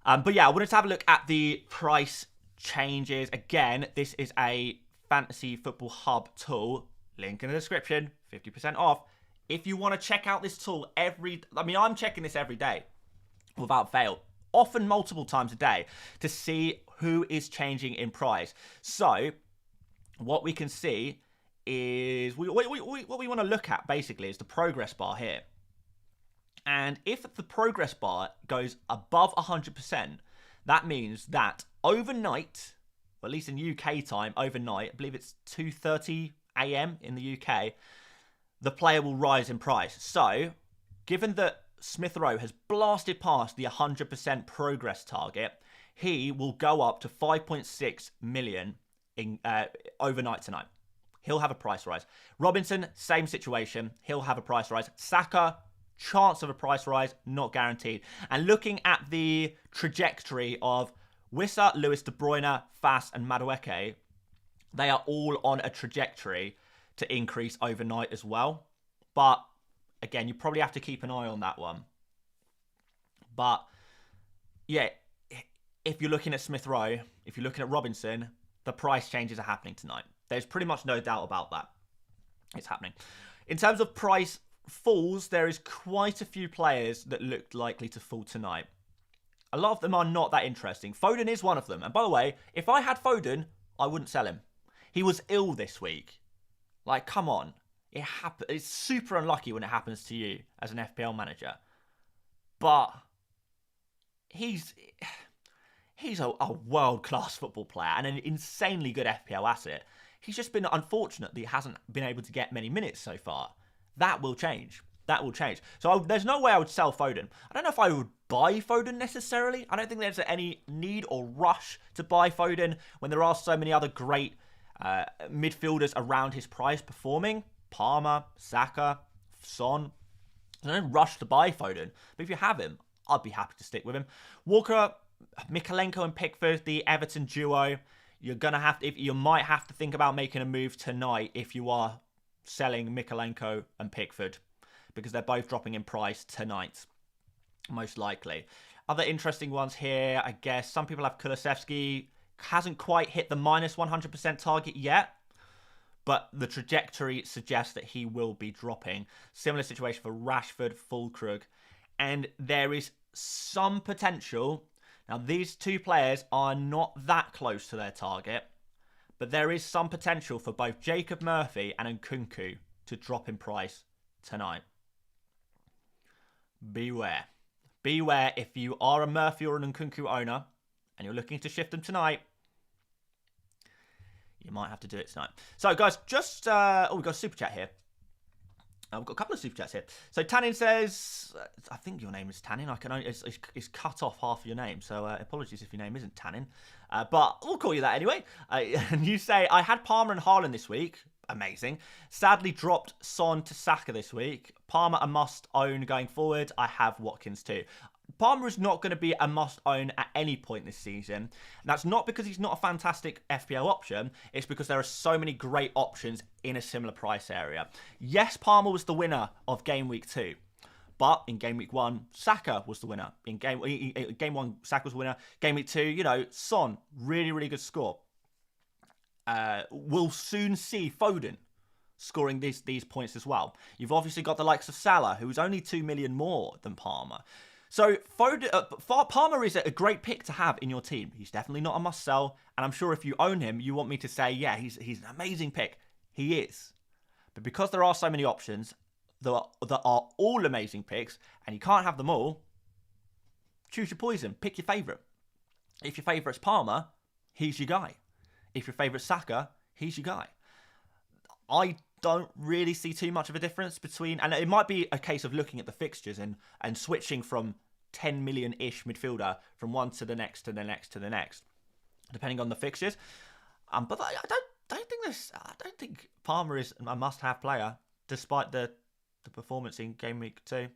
But yeah, I wanted to have a look at the price changes. Again, this is a Fantasy Football Hub tool. Link in the description, 50% off. If you want to check out this tool I'm checking this every day. Without fail, often multiple times a day, to see who is changing in price. So what we can see is what we want to look at basically is the progress bar here. And if the progress bar goes above 100%, that means that overnight, or at least in UK time, overnight, I believe it's 2:30 AM in the UK, the player will rise in price. So given that Smith Rowe has blasted past the 100% progress target, he will go up to 5.6 million in overnight tonight. He'll have a price rise. Robinson, same situation. He'll have a price rise. Saka, chance of a price rise, not guaranteed. And looking at the trajectory of Wissa, Lewis De Bruyne, Fass, and Madueke, they are all on a trajectory to increase overnight as well. But again, you probably have to keep an eye on that one. But yeah, if you're looking at Smith Rowe, if you're looking at Robinson, the price changes are happening tonight. There's pretty much no doubt about that. It's happening. In terms of price falls, there is quite a few players that look likely to fall tonight. A lot of them are not that interesting. Foden is one of them. And by the way, if I had Foden, I wouldn't sell him. He was ill this week. Like, come on. It's super unlucky when it happens to you as an FPL manager. But he's a world-class football player and an insanely good FPL asset. He's just been unfortunate that he hasn't been able to get many minutes so far. That will change. That will change. So there's no way I would sell Foden. I don't know if I would buy Foden necessarily. I don't think there's any need or rush to buy Foden when there are so many other great midfielders around his price performing. Palmer, Saka, Son. There's no rush to buy Foden. But if you have him, I'd be happy to stick with him. Walker, Mykolenko and Pickford, the Everton duo. You might have to think about making a move tonight if you are selling Mykolenko and Pickford, because they're both dropping in price tonight, most likely. Other interesting ones here, I guess. Some people have Kulusevski. Hasn't quite hit the minus 100% target yet, but the trajectory suggests that he will be dropping. Similar situation for Rashford, Fulkrug. And there is some potential. Now, these two players are not that close to their target, but there is some potential for both Jacob Murphy and Nkunku to drop in price tonight. Beware. Beware if you are a Murphy or an Nkunku owner and you're looking to shift them tonight. You might have to do it tonight. So, guys, we've got a super chat here. We've got a couple of super chats here. So Tannin says, I think your name is Tannin. It's cut off half of your name. So apologies if your name isn't Tannin. But we'll call you that anyway. And you say, I had Palmer and Haaland this week. Amazing. Sadly dropped Son to Saka this week. Palmer a must own going forward. I have Watkins too. Palmer is not going to be a must-own at any point this season. And that's not because he's not a fantastic FPL option. It's because there are so many great options in a similar price area. Yes, Palmer was the winner of Game Week 2. But in Game Week 1, Saka was the winner. In Game 1, Saka was the winner. Game Week 2, Son, really, really good score. We'll soon see Foden scoring these points as well. You've obviously got the likes of Salah, who's only 2 million more than Palmer. So Palmer is a great pick to have in your team. He's definitely not a must-sell, and I'm sure if you own him, you want me to say, yeah, he's an amazing pick. He is. But because there are so many options that are all amazing picks, and you can't have them all, choose your poison. Pick your favourite. If your favourite's Palmer, he's your guy. If your favourite's Saka, he's your guy. I don't really see too much of a difference between, and it might be a case of looking at the fixtures and switching from 10 million-ish midfielder from one to the next to the next to the next, depending on the fixtures. But I don't think Palmer is a must-have player, despite the performance in Game Week 2.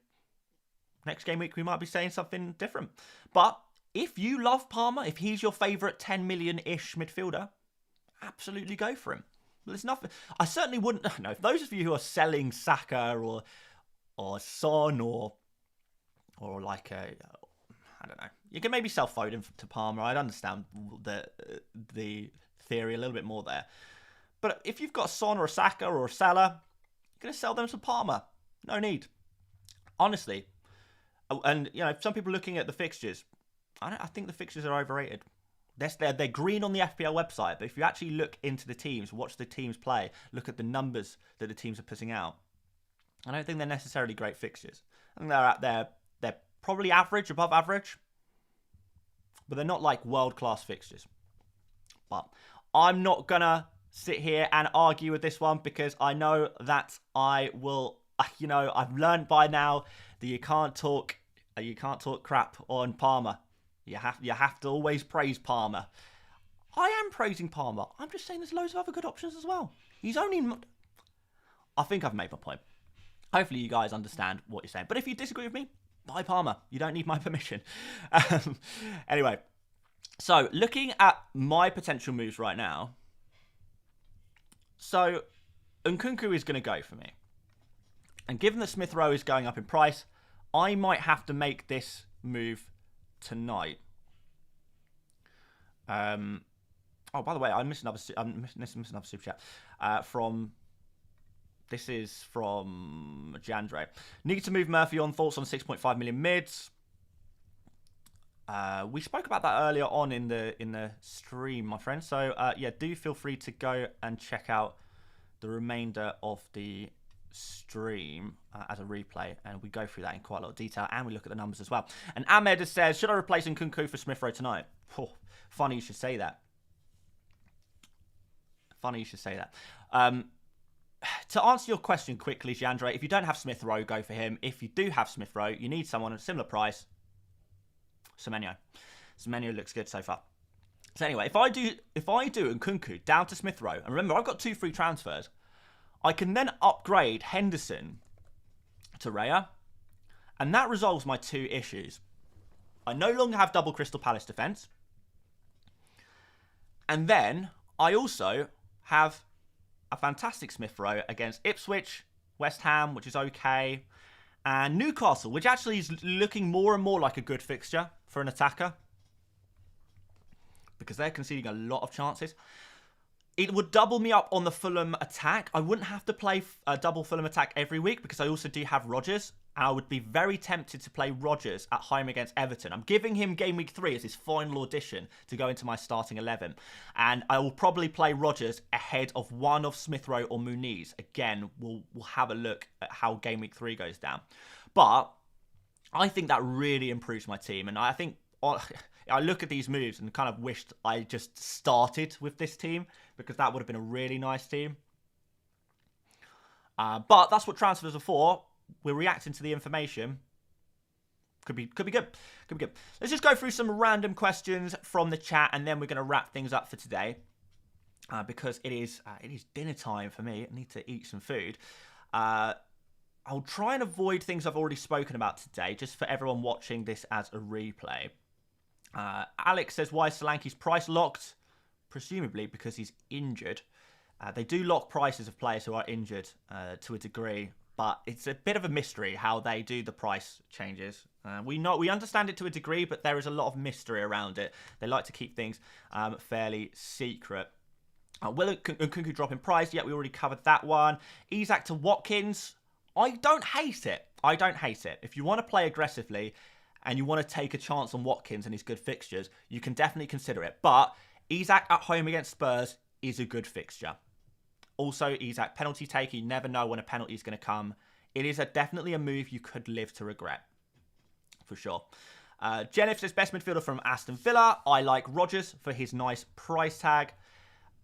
Next Game Week we might be saying something different. But if you love Palmer, if he's your favourite 10 million-ish midfielder, absolutely go for him. There's nothing. I certainly wouldn't. No, if those of you who are selling Saka or Son or like I don't know, you can maybe sell Foden to Palmer. I'd understand the theory a little bit more there. But if you've got Son or a Saka or a Salah, you're going to sell them to Palmer. No need, honestly. And some people looking at the fixtures, I think the fixtures are overrated. They're green on the FPL website, but if you actually look into the teams, watch the teams play, look at the numbers that the teams are putting out, I don't think they're necessarily great fixtures. I think they're probably average, above average, but they're not like world-class fixtures. But I'm not going to sit here and argue with this one because I know that I will, I've learned by now you can't talk crap on Palmer. You have to always praise Palmer. I am praising Palmer. I'm just saying there's loads of other good options as well. He's only... I think I've made my point. Hopefully you guys understand what you're saying. But if you disagree with me, buy Palmer. You don't need my permission. Anyway, so looking at my potential moves right now. So Nkunku is going to go for me. And given that Smith Rowe is going up in price, I might have to make this move tonight. Oh, by the way, I'm missing another super chat from... This is from Jandre. Need to move Murphy on. Thoughts on 6.5 million mids? We spoke about that earlier on in the stream, my friend. So yeah, do feel free to go and check out the remainder of the stream as a replay, and we go through that in quite a lot of detail, and we look at the numbers as well. And Ahmed says, should I replace Nkunku for Smith Rowe tonight? Oh, funny you should say that. Funny you should say that. To answer your question quickly, Jandre, if you don't have Smith Rowe, go for him. If you do have Smith Rowe, you need someone at a similar price. Semenyo. Semenyo looks good so far. So anyway, if I do Nkunku down to Smith Rowe, and remember I've got 2 free transfers, I can then upgrade Henderson to Raya, and that resolves my 2 issues. I no longer have double Crystal Palace defence, and then I also have a fantastic Smith Rowe against Ipswich, West Ham, which is okay, and Newcastle, which actually is looking more and more like a good fixture for an attacker because they're conceding a lot of chances. It would double me up on the Fulham attack. I wouldn't have to play a double Fulham attack every week because I also do have Rodgers, and I would be very tempted to play Rodgers at home against Everton. I'm giving him Game Week 3 as his final audition to go into my starting 11. And I will probably play Rodgers ahead of one of Smith Rowe or Muniz. Again, we'll have a look at how Game Week 3 goes down. But I think that really improves my team. And I think I look at these moves and kind of wished I just started with this team because that would have been a really nice team. But that's what transfers are for. We're reacting to the information. Could be good. Let's just go through some random questions from the chat, and then we're going to wrap things up for today. Because it is dinner time for me. I need to eat some food. I'll try and avoid things I've already spoken about today, just for everyone watching this as a replay. Alex says, why is Solanke's price locked? Presumably because he's injured. They do lock prices of players who are injured to a degree. But it's a bit of a mystery how they do the price changes. We understand it to a degree, but there is a lot of mystery around it. They like to keep things fairly secret. Will Nkunku drop in price? Yeah, we already covered that one. Isak to Watkins. I don't hate it. If you want to play aggressively and you want to take a chance on Watkins and his good fixtures, you can definitely consider it. But Isak at home against Spurs is a good fixture. Also, Isak, penalty taker, you never know when a penalty is going to come. It is definitely a move you could live to regret, for sure. Jennifer says, best midfielder from Aston Villa. I like Rodgers for his nice price tag.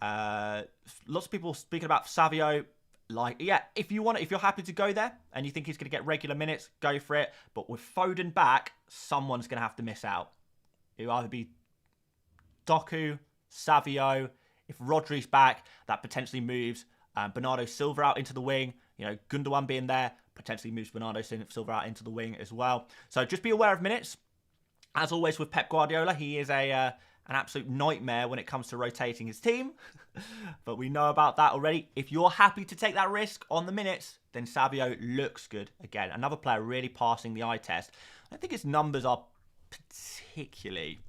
Lots of people speaking about Savio. If you're happy to go there and you think he's going to get regular minutes, go for it. But with Foden back, someone's going to have to miss out. It'll either be Doku, Savio. If Rodri's back, that potentially moves Bernardo Silva out into the wing. You know, Gundogan being there potentially moves Bernardo Silva out into the wing as well. So just be aware of minutes. As always with Pep Guardiola, he is an absolute nightmare when it comes to rotating his team. But we know about that already. If you're happy to take that risk on the minutes, then Savio looks good. Again, another player really passing the eye test. I think his numbers are particularly...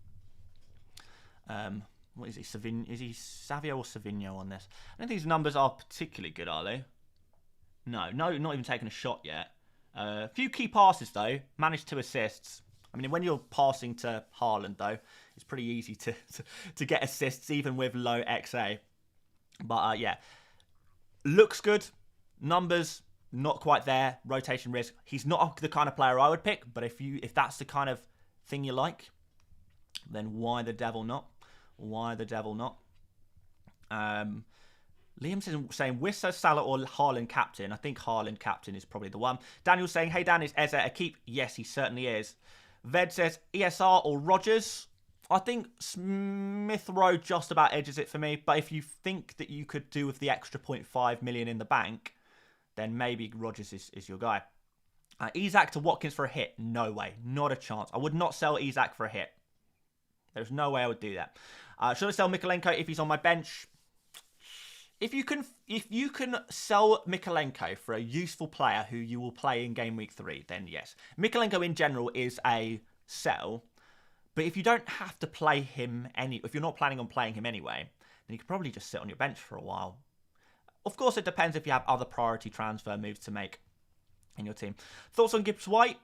what is he? Is he Savio or Savinho on this? I don't think his numbers are particularly good, are they? No, not even taking a shot yet. A few key passes, though. Managed 2 assists. I mean, when you're passing to Haaland, though, it's pretty easy to get assists, even with low XA. But, yeah. Looks good. Numbers, not quite there. Rotation risk. He's not the kind of player I would pick, but if that's the kind of thing you like, then why the devil not? Why the devil not? Liam's saying Wissa, Salah or Haaland captain. I think Haaland captain is probably the one. Daniel's saying, hey Dan, is Eze a keep? Yes, he certainly is. Ved says ESR or Rodgers. I think Smith Rowe just about edges it for me. But if you think that you could do with the extra 0.5 million in the bank, then maybe Rodgers is your guy. Isak to Watkins for a hit. No way. Not a chance. I would not sell Isak for a hit. There's no way I would do that. Should I sell Mykolenko if he's on my bench? If you can sell Mykolenko for a useful player who you will play in game week 3, then yes. Mykolenko in general is a sell, but if you don't have to play him if you're not planning on playing him anyway, then you could probably just sit on your bench for a while. Of course, it depends if you have other priority transfer moves to make in your team. Thoughts on Gibbs White?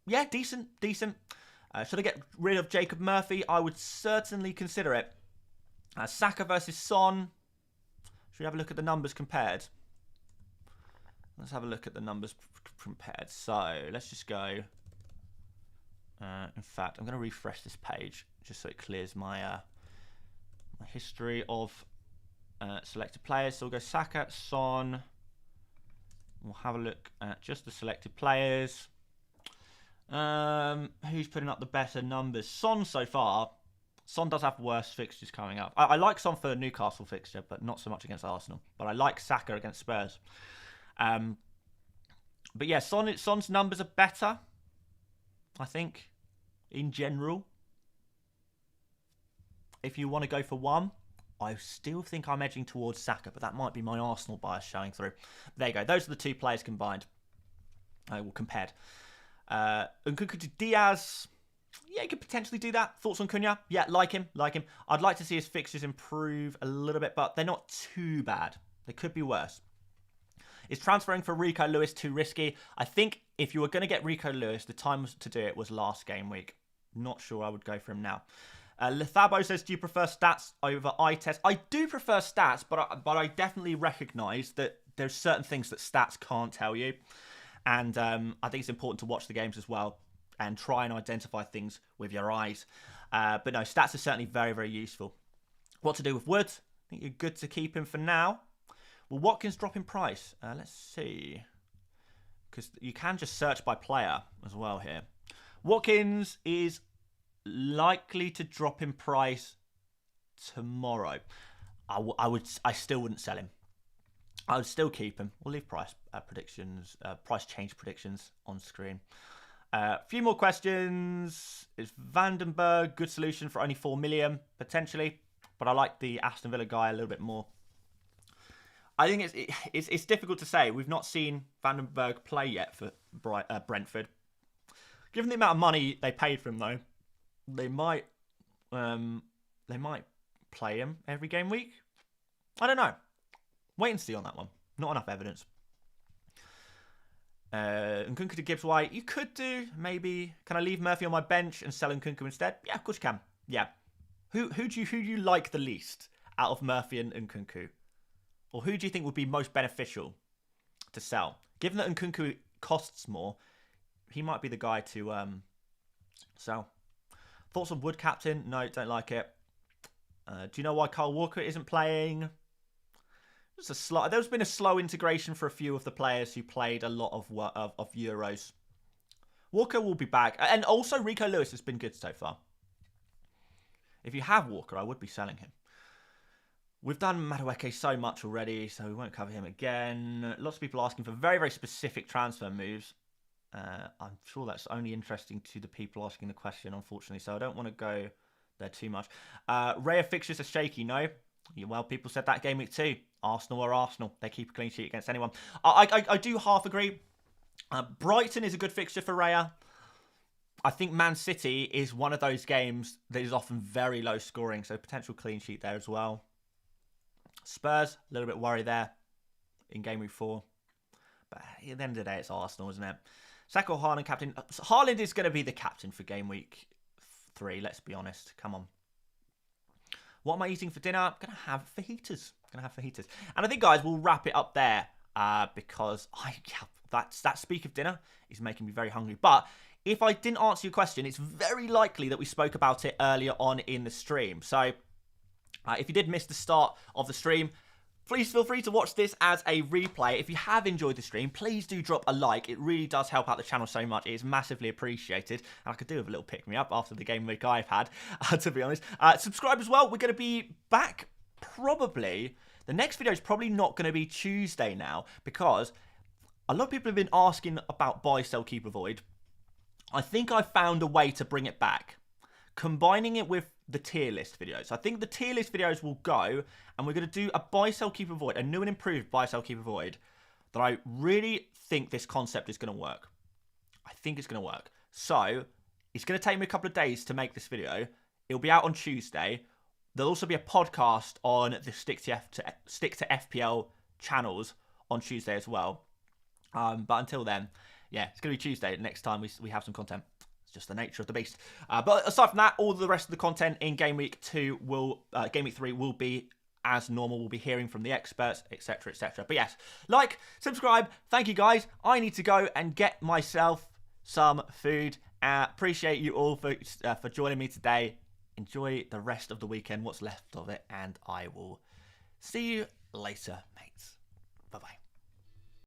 Yeah, decent. Should I get rid of Jacob Murphy? I would certainly consider it. Saka versus Son. Should we have a look at the numbers compared? Let's have a look at the numbers compared. So let's just go. In fact, I'm going to refresh this page just so it clears my my history of selected players. So we'll go Saka, Son. We'll have a look at just the selected players. Who's putting up the better numbers? Son so far. Son does have worse fixtures coming up. I like Son for the Newcastle fixture, but not so much against Arsenal. But I like Saka against Spurs. But yeah, Son's numbers are better, I think, in general. If you want to go for one, I still think I'm edging towards Saka, but that might be my Arsenal bias showing through. There you go. Those are the two players combined. Compared. Nkunku to Diaz. Yeah, you could potentially do that. Thoughts on Cunha? Yeah, like him. I'd like to see his fixtures improve a little bit, but they're not too bad. They could be worse. Is transferring for Rico Lewis too risky? I think if you were going to get Rico Lewis, the time to do it was last game week. Not sure I would go for him now. Lethabo says, do you prefer stats over eye test? I do prefer stats, but I definitely recognise that there's certain things that stats can't tell you. And I think it's important to watch the games as well and try and identify things with your eyes. But no, stats are certainly very, very useful. What to do with Wood? I think you're good to keep him for now. Will Watkins drop in price? Let's see. Because you can just search by player as well here. Watkins is likely to drop in price tomorrow. I still wouldn't sell him. I would still keep him. We'll leave price change predictions on screen. A few more questions. Is Vandenberg good solution for only 4 million? Potentially. But I like the Aston Villa guy a little bit more. I think it's difficult to say. We've not seen Vandenberg play yet for Brentford. Given the amount of money they paid for him, though, they might play him every game week. I don't know. Wait and see on that one. Not enough evidence. Nkunku to Gibbs White. You could do, maybe. Can I leave Murphy on my bench and sell Nkunku instead? Yeah, of course you can. Yeah. Who do you like the least out of Murphy and Nkunku? Or who do you think would be most beneficial to sell? Given that Nkunku costs more, he might be the guy to sell. Thoughts on Wood captain? No, don't like it. Do you know why Kyle Walker isn't playing? There's been a slow integration for a few of the players who played a lot of Euros. Walker will be back. And also Rico Lewis has been good so far. If you have Walker, I would be selling him. We've done Madueke so much already, so we won't cover him again. Lots of people asking for very, very specific transfer moves. I'm sure that's only interesting to the people asking the question, unfortunately, so I don't want to go there too much. Raya fixtures are shaky, no? Well, people said that game week 2. Arsenal are Arsenal. They keep a clean sheet against anyone. I do half agree. Brighton is a good fixture for Raya. I think Man City is one of those games that is often very low scoring, so potential clean sheet there as well. Spurs, a little bit worried there in game week 4. But at the end of the day, it's Arsenal, isn't it? Saka or Haaland captain. Haaland is going to be the captain for game week 3, let's be honest. Come on. What am I eating for dinner? I'm going to have fajitas. And I think, guys, we'll wrap it up there because that speak of dinner is making me very hungry. But if I didn't answer your question, it's very likely that we spoke about it earlier on in the stream. So if you did miss the start of the stream, Please feel free to watch this as a replay. If you have enjoyed the stream, please do drop a like. It really does help out the channel so much. It is massively appreciated. And I could do with a little pick-me-up after the game week I've had, to be honest. Subscribe as well. We're going to be back probably... The next video is probably not going to be Tuesday now, because a lot of people have been asking about buy, sell, keep, avoid. I think I found a way to bring it back, combining it with the tier list videos. I think the tier list videos will go, and we're going to do a buy, sell, keep, avoid, a new and improved buy, sell, keep, avoid, that I really think this concept is going to work. I think it's going to work. So, it's going to take me a couple of days to make this video. It'll be out on Tuesday. There'll also be a podcast on the Stick to FPL channels on Tuesday as well. But until then, yeah, it's going to be Tuesday next time we have some content. Just the nature of the beast. But aside from that, all the rest of the content in Game Week 3 will be as normal. We'll be hearing from the experts, etc., etc. But yes, like, subscribe. Thank you, guys. I need to go and get myself some food. Appreciate you all for joining me today. Enjoy the rest of the weekend, what's left of it, and I will see you later, mates. Bye-bye.